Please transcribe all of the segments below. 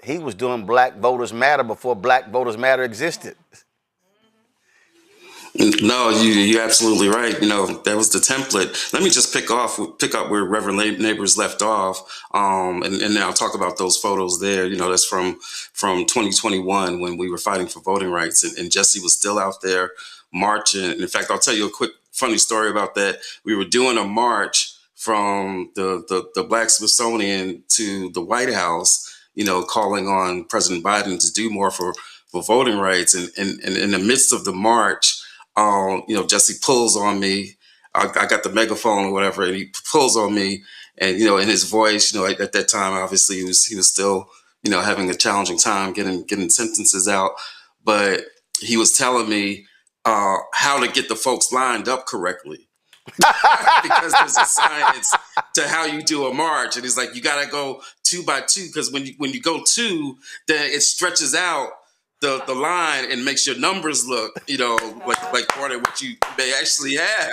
he was doing Black Voters Matter before Black Voters Matter existed. No, you're absolutely right. That was the template. Let me just pick up where Reverend Neighbors left off, and then I'll talk about those photos there. That's from 2021 when we were fighting for voting rights, and Jesse was still out there marching. In fact, I'll tell you a quick funny story about that. We were doing a march from the Black Smithsonian to the White House, calling on President Biden to do more for voting rights, and in the midst of the march. Jesse pulls on me. I got the megaphone or whatever, and he pulls on me, and in his voice, at that time, obviously he was still, having a challenging time getting sentences out, but he was telling me how to get the folks lined up correctly. Because there's a science to how you do a march, and he's like, you gotta go 2 by 2, because when you go 2, then it stretches out the line and makes your numbers look, like part of what you may actually have.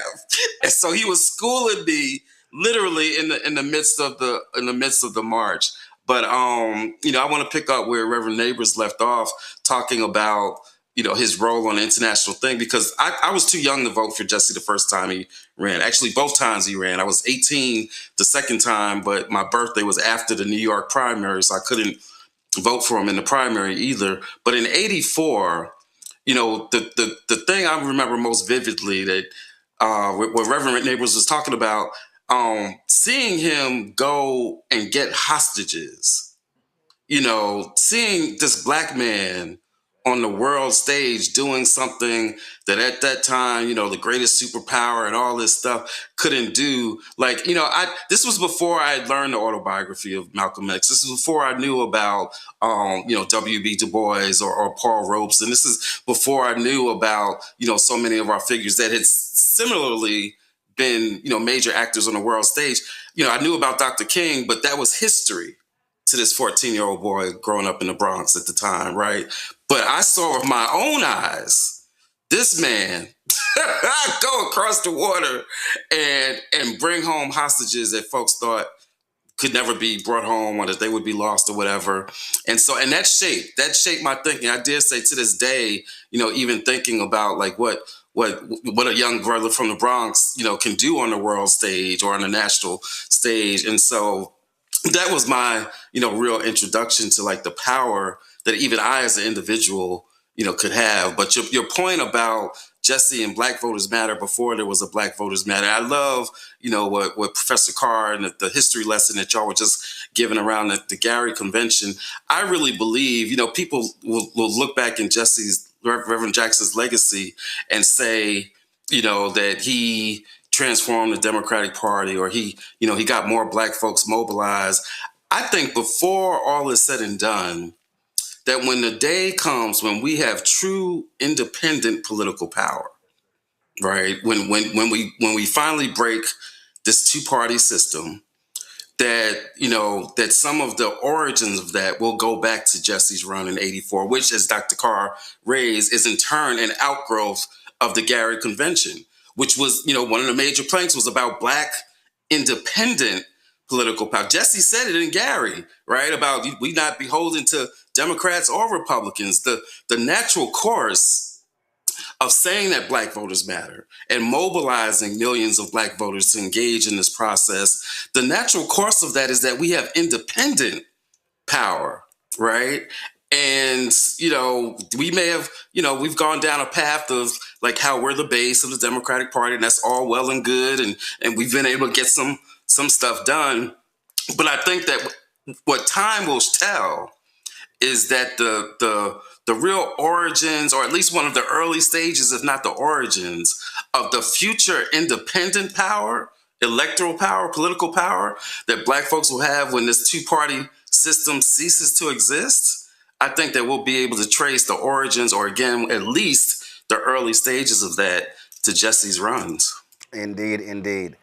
And so he was schooling me literally in the midst of the march. But I want to pick up where Reverend Neighbors left off, talking about his role on the international thing, because I was too young to vote for Jesse the first time he ran. Actually, both times he ran. I was 18 the second time, but my birthday was after the New York primary, so I couldn't vote for him in the primary either. But in '84, the thing I remember most vividly, that what Reverend Neighbors was talking about, seeing him go and get hostages, seeing this Black man on the world stage doing something that at that time, the greatest superpower and all this stuff couldn't do. Like, this was before I had learned the autobiography of Malcolm X. This is before I knew about, W.B. Du Bois or Paul Robeson. This is before I knew about, so many of our figures that had similarly been, major actors on the world stage. I knew about Dr. King, but that was history to this 14-year-old boy growing up in the Bronx at the time, right? But I saw with my own eyes this man go across the water and bring home hostages that folks thought could never be brought home, or that they would be lost or whatever. And that shaped my thinking. I dare say to this day, even thinking about like what a young brother from the Bronx, can do on the world stage or on the national stage. And so that was my, real introduction to like the power that even I as an individual, could have. But your point about Jesse and Black Voters Matter before there was a Black Voters Matter, I love, what Professor Carr and the history lesson that y'all were just giving around the Gary Convention. I really believe, people will look back in Reverend Jackson's legacy and say, that he transformed the Democratic Party, or he got more Black folks mobilized. I think before all is said and done, that when the day comes when we have true independent political power, right? When we finally break this two-party system, that that some of the origins of that will go back to Jesse's run in '84, which, as Dr. Carr raised, is in turn an outgrowth of the Gary Convention, which was, one of the major planks was about Black independent political power. Jesse said it in Gary, right? About we not beholden to Democrats or Republicans. The natural course of saying that Black voters matter and mobilizing millions of Black voters to engage in this process, the natural course of that is that we have independent power, right? And, we may have, we've gone down a path of like how we're the base of the Democratic Party, and that's all well and good. And we've been able to get some stuff done. But I think that what time will tell is that the real origins, or at least one of the early stages, if not the origins, of the future independent power, electoral power, political power that Black folks will have when this two-party system ceases to exist, I think that we'll be able to trace the origins, or again, at least the early stages of that, to Jesse's runs. Indeed, indeed.